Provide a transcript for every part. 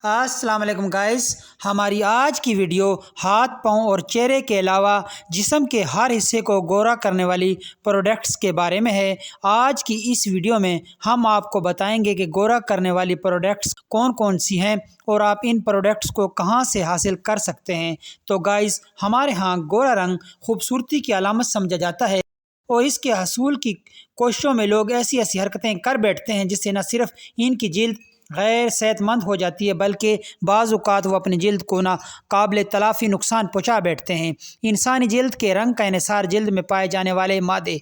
السلام علیکم گائز، ہماری آج کی ویڈیو ہاتھ پاؤں اور چہرے کے علاوہ جسم کے ہر حصے کو گورا کرنے والی پروڈکٹس کے بارے میں ہے۔ آج کی اس ویڈیو میں ہم آپ کو بتائیں گے کہ گورا کرنے والی پروڈکٹس کون کون سی ہیں اور آپ ان پروڈکٹس کو کہاں سے حاصل کر سکتے ہیں۔ تو گائز، ہمارے ہاں گورا رنگ خوبصورتی کی علامت سمجھا جاتا ہے اور اس کے حصول کی کوششوں میں لوگ ایسی حرکتیں کر بیٹھتے ہیں جس سے نہ صرف ان کی جلد غیر صحت مند ہو جاتی ہے بلکہ بعض اوقات وہ اپنی جلد کو ناقابل تلافی نقصان پہنچا بیٹھتے ہیں۔ انسانی جلد کے رنگ کا انحصار جلد میں پائے جانے والے مادے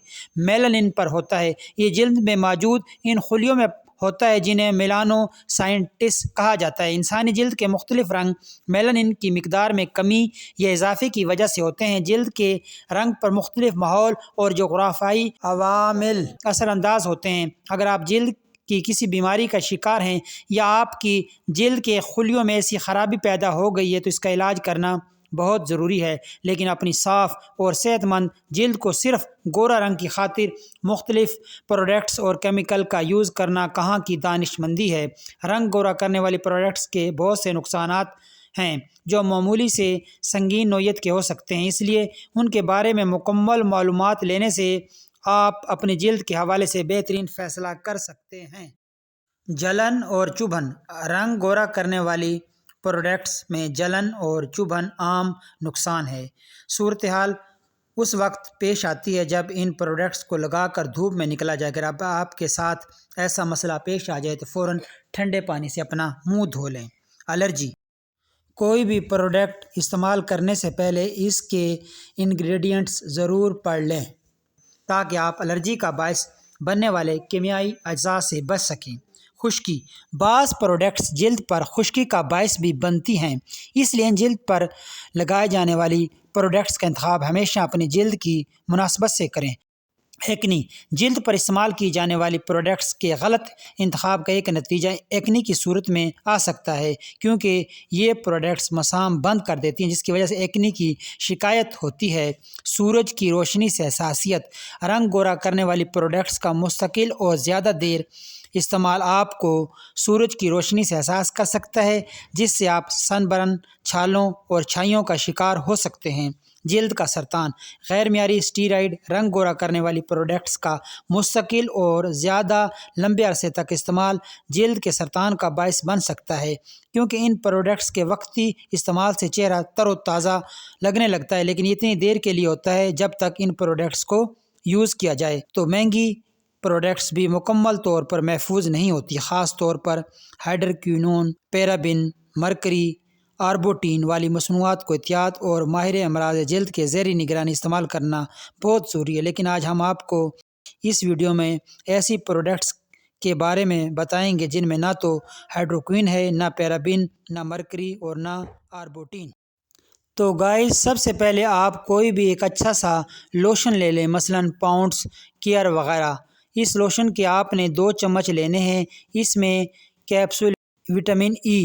میلانن پر ہوتا ہے۔ یہ جلد میں موجود ان خلیوں میں ہوتا ہے جنہیں میلانو سائٹس کہا جاتا ہے۔ انسانی جلد کے مختلف رنگ میلانن کی مقدار میں کمی یا اضافے کی وجہ سے ہوتے ہیں۔ جلد کے رنگ پر مختلف ماحول اور جغرافیائی عوامل اثر انداز ہوتے ہیں۔ اگر آپ جلد کی کسی بیماری کا شکار ہیں یا آپ کی جلد کے خلیوں میں ایسی خرابی پیدا ہو گئی ہے تو اس کا علاج کرنا بہت ضروری ہے، لیکن اپنی صاف اور صحت مند جلد کو صرف گورا رنگ کی خاطر مختلف پروڈکٹس اور کیمیکل کا یوز کرنا کہاں کی دانش مندی ہے۔ رنگ گورا کرنے والی پروڈکٹس کے بہت سے نقصانات ہیں جو معمولی سے سنگین نوعیت کے ہو سکتے ہیں، اس لیے ان کے بارے میں مکمل معلومات لینے سے آپ اپنی جلد کے حوالے سے بہترین فیصلہ کر سکتے ہیں۔ جلن اور چبھن۔ رنگ گورا کرنے والی پروڈکٹس میں جلن اور چبھن عام نقصان ہے۔ صورتحال اس وقت پیش آتی ہے جب ان پروڈکٹس کو لگا کر دھوپ میں نکلا جائے۔ اگر آپ کے ساتھ ایسا مسئلہ پیش آ جائے تو فوراً ٹھنڈے پانی سے اپنا منہ دھو لیں۔ الرجی۔ کوئی بھی پروڈکٹ استعمال کرنے سے پہلے اس کے انگریڈینٹس ضرور پڑھ لیں تاکہ آپ الرجی کا باعث بننے والے کیمیائی اجزاء سے بچ سکیں۔ خشکی۔ بعض پروڈکٹس جلد پر خشکی کا باعث بھی بنتی ہیں، اس لیے جلد پر لگائے جانے والی پروڈکٹس کا انتخاب ہمیشہ اپنی جلد کی مناسبت سے کریں۔ ایکنی۔ جلد پر استعمال کی جانے والی پروڈکٹس کے غلط انتخاب کا ایک نتیجہ ایکنی کی صورت میں آ سکتا ہے، کیونکہ یہ پروڈکٹس مسام بند کر دیتی ہیں جس کی وجہ سے ایکنی کی شکایت ہوتی ہے۔ سورج کی روشنی سے حساسیت۔ رنگ گورا کرنے والی پروڈکٹس کا مستقل اور زیادہ دیر استعمال آپ کو سورج کی روشنی سے حساس کر سکتا ہے جس سے آپ سن برن، چھالوں اور چھائیوں کا شکار ہو سکتے ہیں۔ جلد کا سرطان۔ غیر معیاری اسٹیرائڈ رنگ گورا کرنے والی پروڈکٹس کا مستقل اور زیادہ لمبے عرصے تک استعمال جلد کے سرطان کا باعث بن سکتا ہے، کیونکہ ان پروڈکٹس کے وقتی استعمال سے چہرہ تر و تازہ لگنے لگتا ہے، لیکن یہ اتنی دیر کے لیے ہوتا ہے جب تک ان پروڈکٹس کو یوز کیا جائے۔ تو مہنگی پروڈکٹس بھی مکمل طور پر محفوظ نہیں ہوتی، خاص طور پر ہائڈروکوینون، پیرابن، مرکری، آربوٹین والی مصنوعات کو احتیاط اور ماہر امراض جلد کے زیر نگرانی استعمال کرنا بہت ضروری ہے۔ لیکن آج ہم آپ کو اس ویڈیو میں ایسی پروڈکٹس کے بارے میں بتائیں گے جن میں نہ تو ہائڈروکوین ہے، نہ پیرابن، نہ مرکری اور نہ آربوٹین۔ تو گائز، سب سے پہلے آپ کوئی بھی ایک اچھا سا لوشن لے لیں، مثلاً پاؤنڈس کیئر وغیرہ۔ اس لوشن کے آپ نے 2 چمچ لینے ہیں۔ اس میں کیپسول وٹامن ای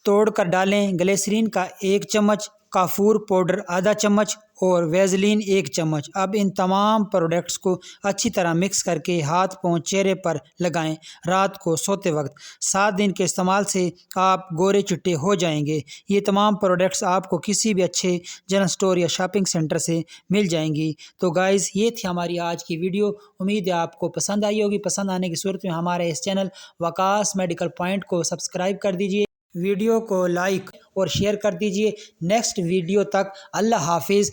توڑ کر ڈالیں، گلیسرین کا 1 چمچ، کافور پاؤڈر آدھا چمچ اور ویزلین 1 چمچ۔ اب ان تمام پروڈکٹس کو اچھی طرح مکس کر کے ہاتھ پاؤں چہرے پر لگائیں رات کو سوتے وقت۔ 7 دن کے استعمال سے آپ گورے چٹے ہو جائیں گے۔ یہ تمام پروڈکٹس آپ کو کسی بھی اچھے جنرل اسٹور یا شاپنگ سینٹر سے مل جائیں گی۔ تو گائز، یہ تھی ہماری آج کی ویڈیو۔ امید ہے آپ کو پسند آئی ہوگی۔ پسند آنے کی صورت میں ہمارے اس چینل وقاص میڈیکل پوائنٹ کو سبسکرائب کر دیجیے، ویڈیو کو لائک اور شیئر کر دیجیے۔ نیکسٹ ویڈیو تک اللہ حافظ۔